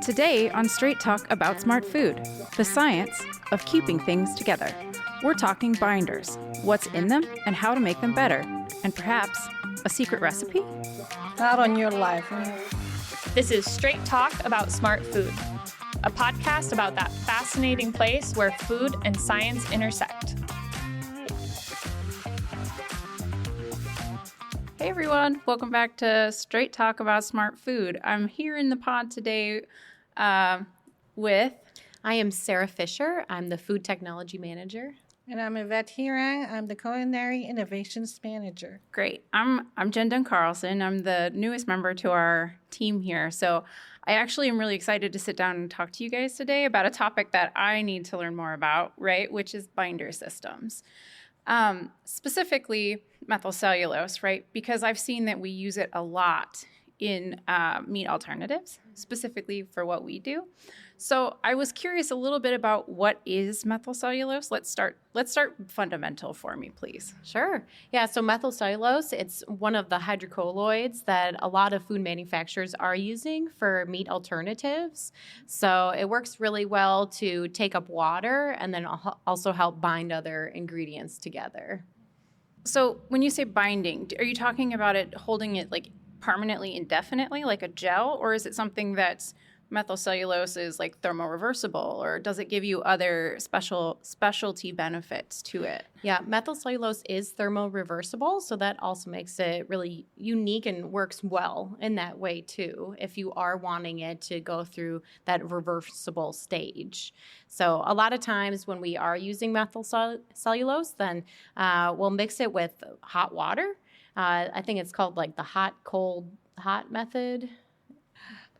Today on Straight Talk about Smart Food, the science of keeping things together. We're talking binders, what's in them and how to make them better, and perhaps a secret recipe? Not on your life. This is Straight Talk about Smart Food, a podcast about that fascinating place where food and science intersect. Hey everyone, welcome back to Straight Talk about Smart Food. I'm here in the pod today with... I am Sarah Fisher. I'm the Food Technology Manager. And I'm Yvette Hirang. I'm the Culinary Innovations Manager. Great. I'm Jen Dunn Carlson. I'm the newest member to our team here. So I actually am really excited to sit down and talk to you guys today about a topic that I need to learn more about, right? Which is binder systems. Specifically methylcellulose, right? Because I've seen that we use it a lot in meat alternatives, specifically for what we do. So I was curious a little bit about what is methylcellulose. Let's start fundamental for me, please. Sure. Yeah, so methylcellulose, it's one of the hydrocolloids that a lot of food manufacturers are using for meat alternatives. So it works really well to take up water and then also help bind other ingredients together. So when you say binding, are you talking about it holding it like permanently, indefinitely, like a gel, or is it something that's methylcellulose is like thermoreversible, or does it give you other specialty benefits to it? Yeah, methylcellulose is thermoreversible, so that also makes it really unique and works well in that way too, if you are wanting it to go through that reversible stage. So a lot of times when we are using methylcellulose, then we'll mix it with hot water. I think it's called like the hot, cold, hot method.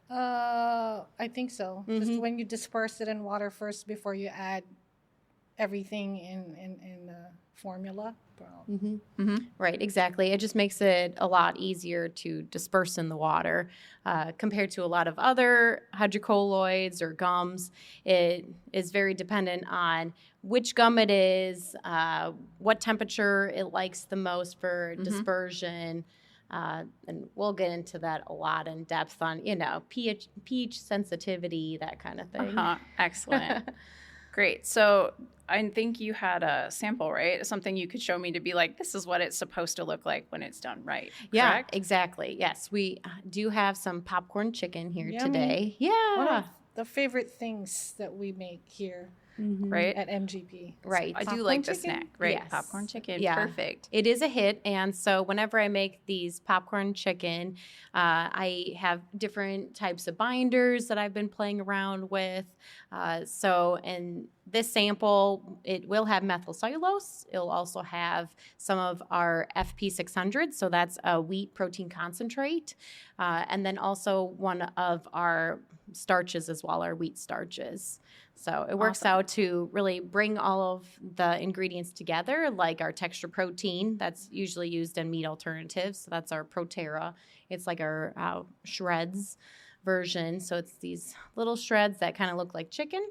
I think so. Just when you disperse it in water first before you add everything in the formula. Right, exactly. It just makes it a lot easier to disperse in the water compared to a lot of other hydrocolloids or gums. It is very dependent on which gum it is, what temperature it likes the most for dispersion. And we'll get into that a lot in depth on, pH sensitivity, that kind of thing. Excellent. Great. So I think you had a sample, right? Something you could show me to be like, this is what it's supposed to look like when it's done right. Yeah, correct? exactly. Yes, we do have some popcorn chicken here Yummy. today. Yeah. One of the favorite things that we make here Right? at MGP. Right. I do Popcorn like the chicken? snack, right? Yes. Popcorn chicken. Yeah. Perfect. It is a hit, and so whenever I make these popcorn chicken, I have different types of binders that I've been playing around with. So in this sample, it will have methylcellulose. It'll also have some of our FP600, so that's a wheat protein concentrate, and then also one of our starches as well, our wheat starches. So it works out to really bring all of the ingredients together, like our texture protein that's usually used in meat alternatives. So that's our Proterra. It's like our shreds version. So it's these little shreds that kind of look like chicken.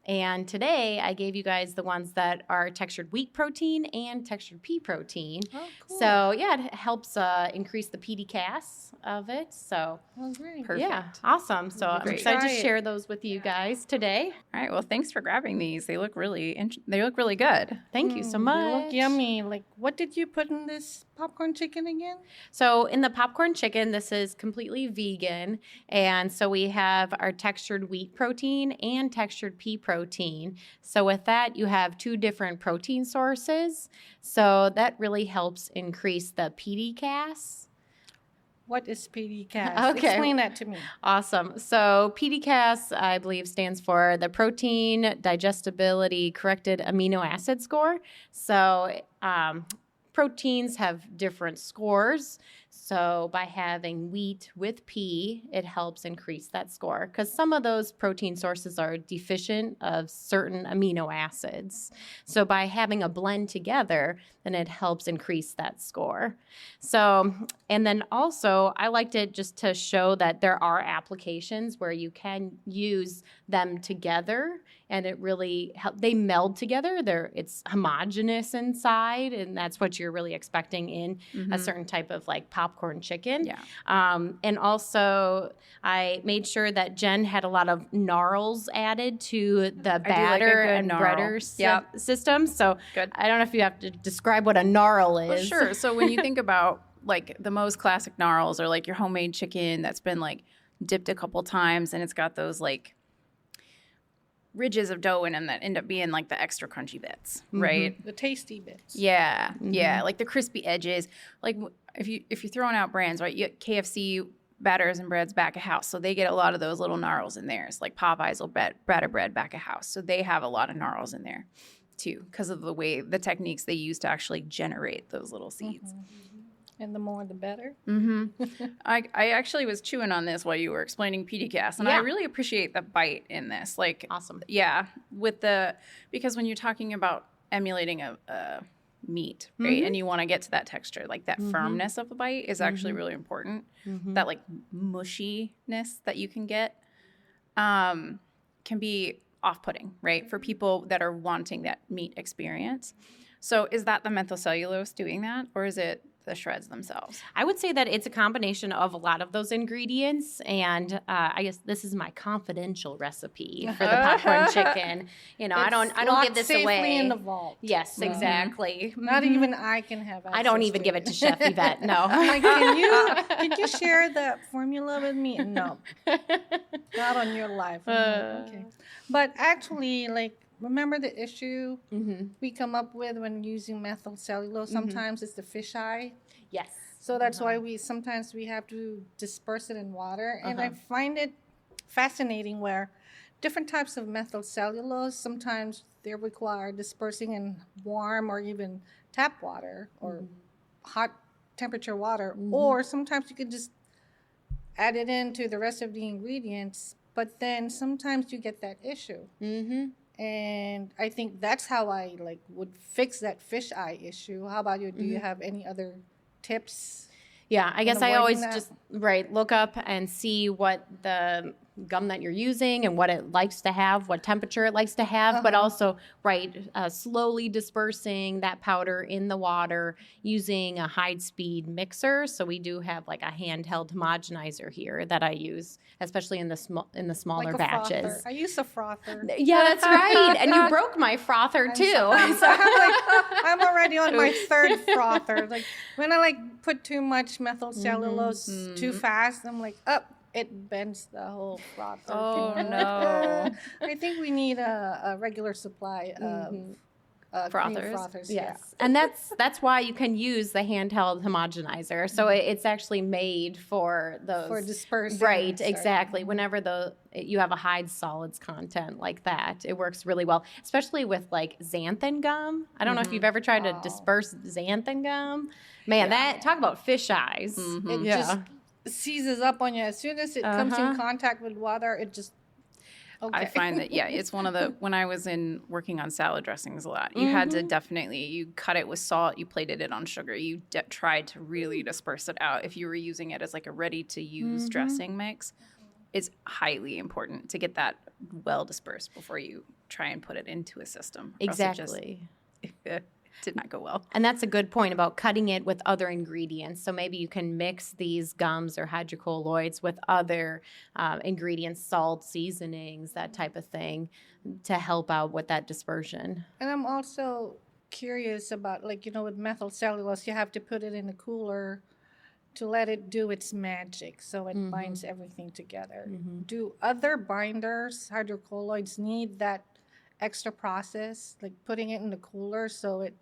And today I gave you guys the ones that are textured wheat protein and textured pea protein. Oh, cool. So yeah, it helps increase the PDCAS of it. So Great. Perfect. yeah, awesome. So I'm Great. excited to Try it. share those with you guys today. All right. Well, thanks for grabbing these. They look really good. Thank you so They much. look yummy. Like, what did you put in this popcorn chicken again? So in the popcorn chicken, this is completely vegan. And so we have our textured wheat protein and textured pea protein. So with that, you have two different protein sources. So that really helps increase the PDCAS. What is PDCAS? Okay. Explain that to me. Awesome. So PDCAS, I believe, stands for the Protein Digestibility Corrected Amino Acid Score. So proteins have different scores. So by having wheat with pea, it helps increase that score because some of those protein sources are deficient of certain amino acids. So by having a blend together, then it helps increase that score. So, and then also I liked it just to show that there are applications where you can use them together and it really they meld together. It's homogeneous inside, and that's what you're really expecting in a certain type of like popcorn popcorn chicken. Yeah. And also, I made sure that Jen had a lot of gnarls added to the like a batter good and gnarl. breader Yep. system. So Good. I don't know if you have to describe what a gnarl is. Well, sure. So when you think about like the most classic gnarls or like your homemade chicken that's been like dipped a couple times and it's got those like ridges of dough in them that end up being like the extra crunchy bits, right? The tasty bits. Yeah, yeah, like the crispy edges. Like if you're throwing out brands, right? You get KFC batters and breads back of house, so they get a lot of those little gnarls in theirs. Like Popeyes will batter bread back of house, so they have a lot of gnarls in there too, because of the techniques they use to actually generate those little seeds. And the more, the better. I actually was chewing on this while you were explaining PDCast, and I Yeah. really appreciate the bite in this. Like, Awesome. yeah, because when you're talking about emulating a meat, right, and you want to get to that texture, like that firmness of the bite is actually really important. That like mushiness that you can get can be off-putting, right, for people that are wanting that meat experience. So is that the methylcellulose doing that, or is it the shreds themselves? I would say that it's a combination of a lot of those ingredients, and I guess this is my confidential recipe for the popcorn chicken. You know, I don't give this safely away. in the vault. Yes, exactly. Not even I can have access I don't even give it to Chef Yvette. No. I'm like, can you share the formula with me? No, not on your life. I'm like, okay. But actually, like, remember the issue we come up with when using methyl cellulose? Sometimes it's the fisheye. Yes. So that's why we have to disperse it in water. And I find it fascinating where different types of methyl cellulose, sometimes they require dispersing in warm or even tap water or hot temperature water. Or sometimes you could just add it into the rest of the ingredients. But then sometimes you get that issue. And I think that's how I would fix that fisheye issue. How about you? Do you have any other tips? Yeah, I guess I avoiding always that? just look up and see what the gum that you're using and what it likes to have, what temperature it likes to have, but also slowly dispersing that powder in the water using a high-speed mixer. So we do have like a handheld homogenizer here that I use, especially in the smaller Like a batches. frother. I use a frother. Yeah, that's right. And you broke my frother too. I'm already on my third frother. Like when I put too much methyl cellulose too fast, I'm like, it bends the whole frother. Oh, no. I think we need a regular supply of cream frothers. Yes, and that's why you can use the handheld homogenizer. So it's actually made for those For dispersing. Right, Sorry. exactly. Whenever you have a high solids content like that, it works really well, especially with like xanthan gum. I don't know if you've ever tried to disperse xanthan gum. Man, that talk about fish eyes. It just seizes up on you. As soon as it comes in contact with water, it just... Okay. I find that, it's one of when I was working on salad dressings a lot, you had to you cut it with salt, you plated it on sugar, you tried to really disperse it out. If you were using it as like a ready-to-use dressing mix, it's highly important to get that well dispersed before you try and put it into a system. Or else it just Exactly. did not go well. And that's a good point about cutting it with other ingredients. So maybe you can mix these gums or hydrocolloids with other ingredients, salt, seasonings, that type of thing, to help out with that dispersion. And I'm also curious about, with methyl cellulose, you have to put it in a cooler to let it do its magic so it binds everything together. Do other binders, hydrocolloids, need that extra process, like putting it in the cooler so it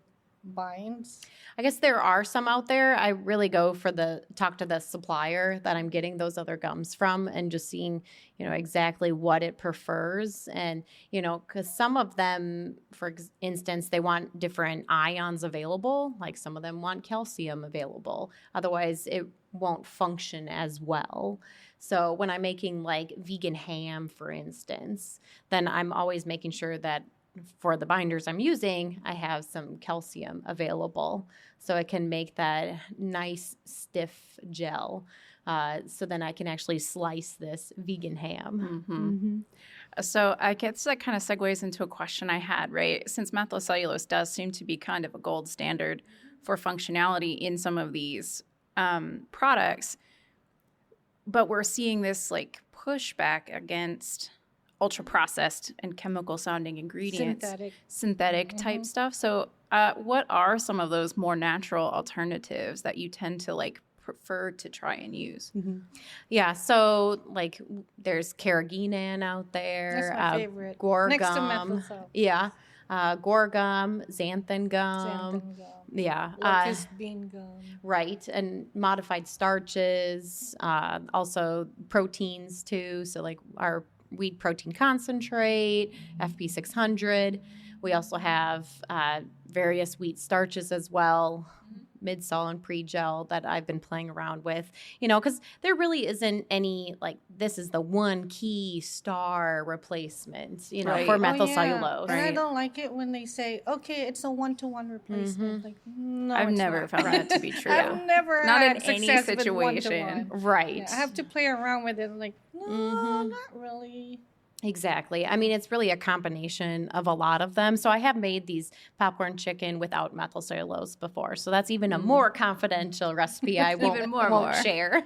binds? I guess there are some out there. I really go for talk to the supplier that I'm getting those other gums from and just seeing, exactly what it prefers. And, because some of them, for instance, they want different ions available. Like some of them want calcium available. Otherwise, it won't function as well. So when I'm making like vegan ham, for instance, then I'm always making sure that for the binders I'm using, I have some calcium available so it can make that nice stiff gel. So then I can actually slice this vegan ham. So I guess that kind of segues into a question I had, right? Since methylcellulose does seem to be kind of a gold standard for functionality in some of these products, but we're seeing this like pushback against ultra processed and chemical sounding ingredients, synthetic type stuff. So what are some of those more natural alternatives that you tend to like prefer to try and use? Yeah, so like there's carrageenan out there. That's my favorite. Guar Next to gum. methyl Yeah. Guar gum, xanthan gum. xanthan gum, Yeah. locust bean gum. Right. And modified starches, also proteins too. So like our wheat protein concentrate, FP600. We also have various wheat starches as well, midsol and pre-gel that I've been playing around with, because there really isn't any, like, this is the one key star replacement, Right. for Oh, methyl yeah. cellulose. And I Right. don't like it when they say, okay, it's a 1-to-1 replacement. Like, no, I've it's never not. found that to be true. I've never Not had in any success with situation. 1-to-1. Right. Yeah, I have to play around with it. Like, no, not really. Exactly. I mean, it's really a combination of a lot of them. So I have made these popcorn chicken without methyl cellulose before. So that's even a more confidential recipe I won't, Even more. share.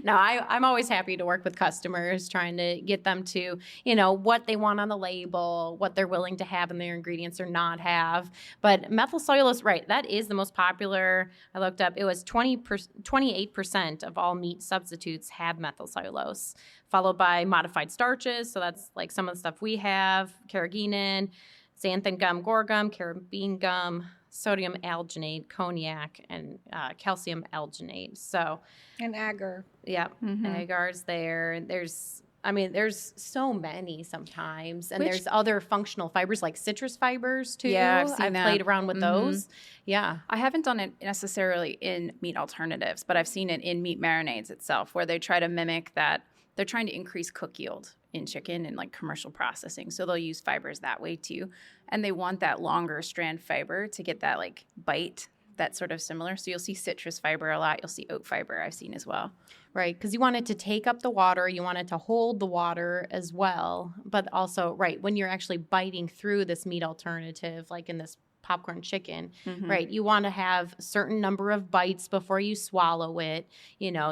No, I'm always happy to work with customers, trying to get them to, what they want on the label, what they're willing to have in their ingredients or not have. But methyl cellulose, right, that is the most popular. I looked up, it was 28% of all meat substitutes have methyl cellulose, followed by modified starches. So that's like some of the stuff we have, carrageenan, xanthan gum, guar gum, carabine gum, sodium alginate, cognac, and calcium alginate. So, And agar. yeah, agar's there. There's so many sometimes. And Which- there's other functional fibers like citrus fibers too. Yeah, I've seen that. played around with those. Yeah. I haven't done it necessarily in meat alternatives, but I've seen it in meat marinades itself, where they try to mimic that. They're trying to increase cook yield in chicken and like commercial processing. So they'll use fibers that way too. And they want that longer strand fiber to get that like bite that's sort of similar. So you'll see citrus fiber a lot. You'll see oat fiber I've seen as well. Right, because you want it to take up the water, you want it to hold the water as well. But also, right, when you're actually biting through this meat alternative, like in this popcorn chicken, right, you want to have a certain number of bites before you swallow it.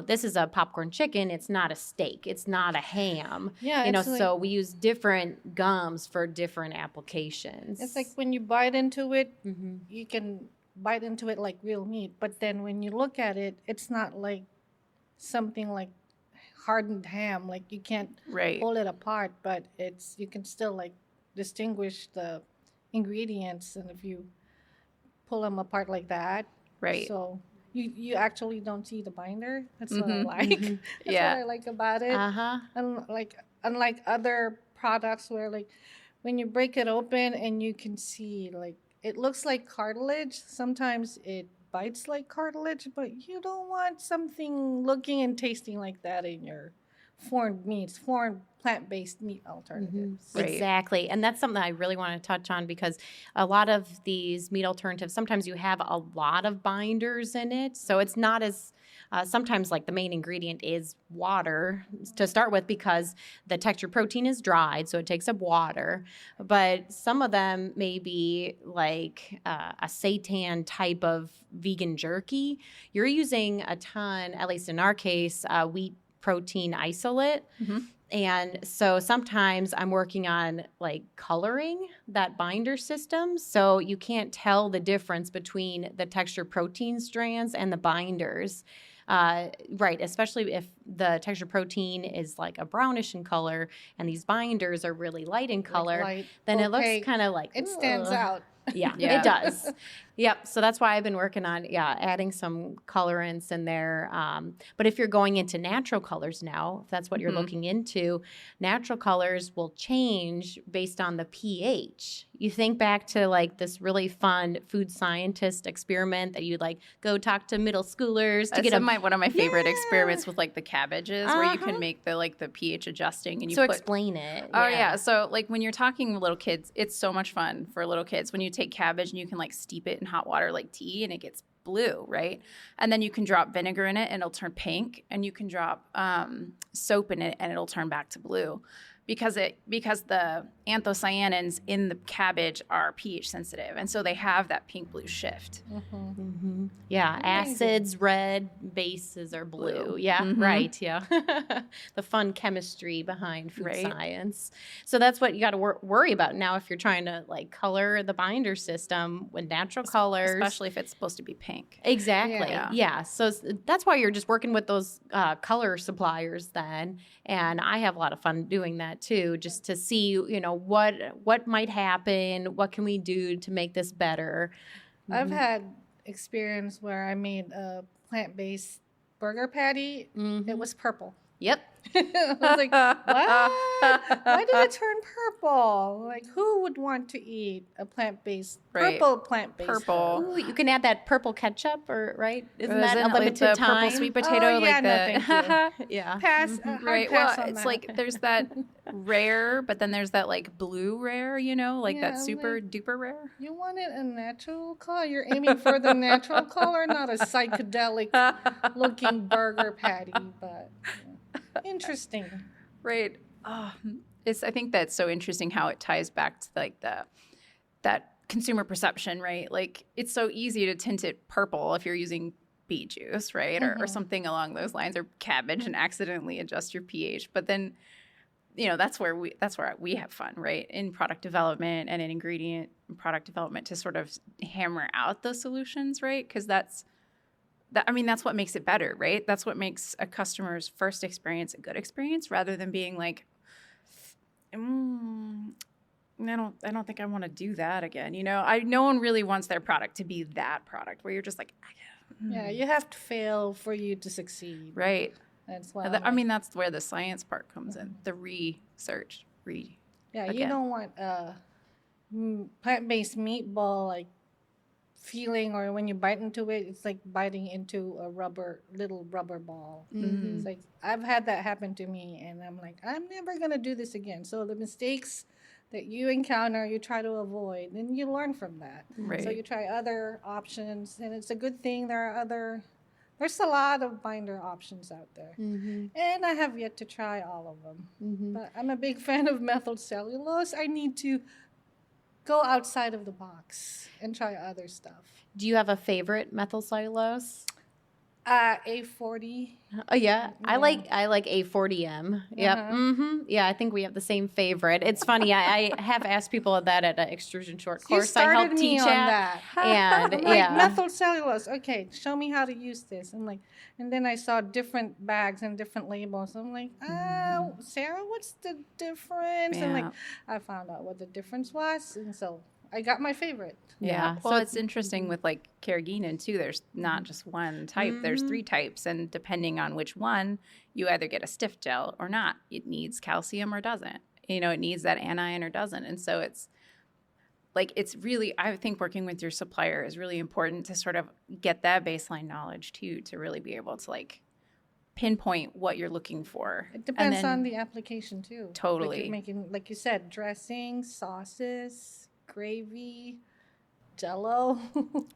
This is a popcorn chicken. It's not a steak. It's not a ham. Yeah, it's like- so we use different gums for different applications. It's like when you bite into it, you can bite into it like real meat. But then when you look at it, it's not like something like hardened ham. Like you can't Right. pull it apart, but you can still like distinguish the ingredients. And if you pull them apart like that, Right. so you actually don't see the binder. That's what I like. That's Yeah. what I like about it. And unlike other products where like when you break it open and you can see like it looks like cartilage. Sometimes it bites like cartilage, but you don't want something looking and tasting like that in your foreign plant-based meat alternatives. Right. Exactly. And that's something I really want to touch on, because a lot of these meat alternatives, sometimes you have a lot of binders in it. So it's not as, sometimes like the main ingredient is water to start with, because the textured protein is dried, so it takes up water. But some of them may be like a seitan type of vegan jerky. You're using a ton, at least in our case, wheat protein isolate. And so sometimes I'm working on like coloring that binder system, so you can't tell the difference between the textured protein strands and the binders. Right, especially if the textured protein is like a brownish in color and these binders are really light in color, light, then it opaque. looks kind of like, It stands ugh. out. Yeah, Yeah. it does. Yep. So that's why I've been working on, adding some colorants in there. But if you're going into natural colors now, if that's what you're looking into, natural colors will change based on the pH. You think back to like this really fun food scientist experiment that you'd like go talk to middle schoolers to That's get one of my favorite Yeah. experiments with like the cabbages, where you can make the pH adjusting and you so put. explain it. Oh yeah. So like when you're talking with little kids, it's so much fun for little kids when you take cabbage and you can like steep it in hot water like tea and it gets blue, right? And then you can drop vinegar in it and it'll turn pink, and you can drop soap in it and it'll turn back to blue. because the anthocyanins in the cabbage are pH sensitive, and so they have that pink blue shift. Yeah, Amazing. acids red, bases are blue. Yeah, right. Yeah, the fun chemistry behind food Right. science. So that's what you got to worry about now if you're trying to like color the binder system with natural colors, Especially if it's supposed to be pink. Exactly. Yeah. Yeah. So that's why you're just working with those color suppliers then. And I have a lot of fun doing that too, just to see, you know, what might happen, what can we do to make this better. I've had experience where I made a plant-based burger patty. It was purple. Yep. I was like, what? Why did it turn purple? Like, who would want to eat a plant-based, Right. purple plant-based? Purple. food? Ooh, you can add that purple ketchup, or right? Isn't that a Isn't it like limited the time? purple sweet potato? Oh, yeah, like no, the thank Yeah. Pass. right. Pass Well, on it's that. like there's that rare, but then there's that like blue rare, you know, like Yeah, that super duper rare. You wanted a natural color? You're aiming for the natural color, not a psychedelic looking burger patty, but interesting. Right. I think that's so interesting how it ties back to like that consumer perception, right? Like it's so easy to tint it purple if you're using beet juice, right? Or something along those lines, or cabbage, and accidentally adjust your pH. But then, you know, that's where we have fun, right? In product development and in ingredient and product development to sort of hammer out those solutions, right? Because that's what makes it better, right? That's what makes a customer's first experience a good experience, rather than being like, I don't think I want to do that again. You know, no one really wants their product to be that product where you're just like, Yeah, you have to fail for you to succeed. right. That's why. I mean, that's where the science part comes in. The research, yeah, you again. don't want a plant-based meatball like feeling, or when you bite into it, it's like biting into a little rubber ball. It's like I've had that happen to me, and I'm like, I'm never gonna do this again. So the mistakes that you encounter, you try to avoid, and you learn from that. So Right. you try other options, and it's a good thing there's a lot of binder options out there. And I have yet to try all of them. But I'm a big fan of methyl cellulose. I need to go outside of the box and try other stuff. Do you have a favorite methyl cellulose? A40. Oh yeah, I like A40M. Yep. Yeah, I think we have the same favorite. It's funny. I have asked people that at an extrusion short You course I help started me teach on at, that. and I'm like, yeah, methyl cellulose. Okay, show me how to use this. I'm like, and then I saw different bags and different labels. I'm like, Sarah, what's the difference? And Yeah. like, I found out what the difference was, and so I got my favorite. yeah. Well, So it's interesting with like carrageenan too. There's not just one type. There's 3 types, and depending on which one, you either get a stiff gel or not. It needs calcium or doesn't. You know, it needs that anion or doesn't. And so it's really, I think working with your supplier is really important to sort of get that baseline knowledge too, to really be able to like pinpoint what you're looking for. It depends then- on the application too. Totally. Like you're making, like you said, dressings, sauces, gravy, Jello.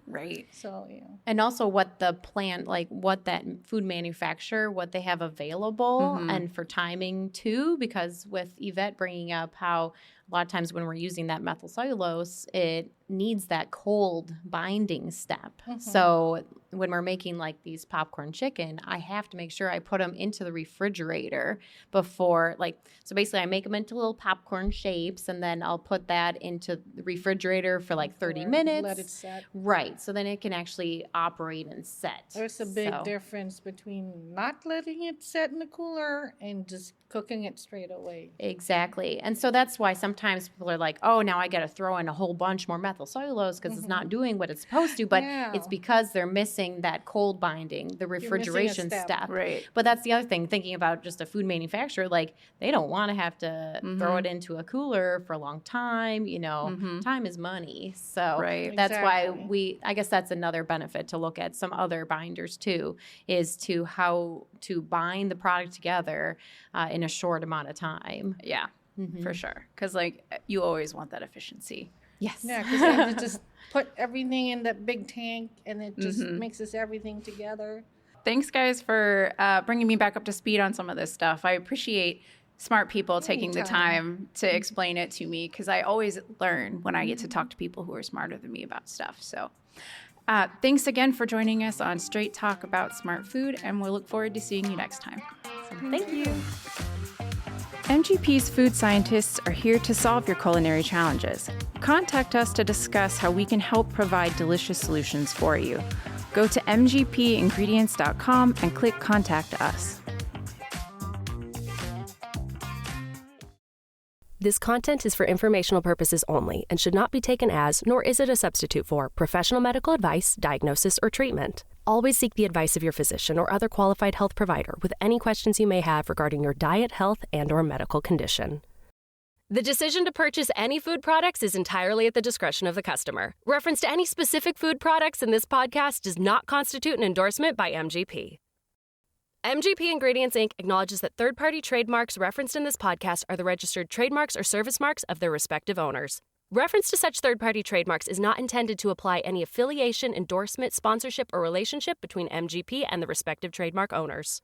Right. So yeah. and also what the plant, like what that food manufacturer, what they have available, and for timing too. Because with Yvette bringing up how a lot of times when we're using that methyl cellulose, it needs that cold binding step. So when we're making like these popcorn chicken, I have to make sure I put them into the refrigerator before, like, so basically I make them into little popcorn shapes, and then I'll put that into the refrigerator for like 30 Or minutes. Let it set. Right. So then it can actually operate and set. There's a big So- difference between not letting it set in the cooler and just cooking it straight away. Exactly. And so that's why sometimes people are like, oh, now I got to throw in a whole bunch more methyl cellulose because it's not doing what it's supposed to. But Yeah. it's because they're missing that cold binding, the refrigeration step. step. Right. But that's the other thing, thinking about just a food manufacturer, like they don't want to have to throw it into a cooler for a long time. You know, time is money. So Right. that's Exactly. why I guess that's another benefit to look at some other binders too, is to how to bind the product together in a short amount of time. Yeah, for sure. Because like you always want that efficiency. Yes. Yeah, because then you just put everything in that big tank and it just mixes everything together. Thanks, guys, for bringing me back up to speed on some of this stuff. I appreciate smart people taking the Anytime. time to explain it to me, because I always learn when I get to talk to people who are smarter than me about stuff. So thanks again for joining us on Straight Talk about smart food, and we'll look forward to seeing you next time. Thank you. MGP's food scientists are here to solve your culinary challenges. Contact us to discuss how we can help provide delicious solutions for you. Go to mgpingredients.com and click Contact Us. This content is for informational purposes only and should not be taken as, nor is it a substitute for, professional medical advice, diagnosis, or treatment. Always seek the advice of your physician or other qualified health provider with any questions you may have regarding your diet, health, and/or medical condition. The decision to purchase any food products is entirely at the discretion of the customer. Reference to any specific food products in this podcast does not constitute an endorsement by MGP. MGP Ingredients Inc. acknowledges that third-party trademarks referenced in this podcast are the registered trademarks or service marks of their respective owners. Reference to such third-party trademarks is not intended to apply any affiliation, endorsement, sponsorship, or relationship between MGP and the respective trademark owners.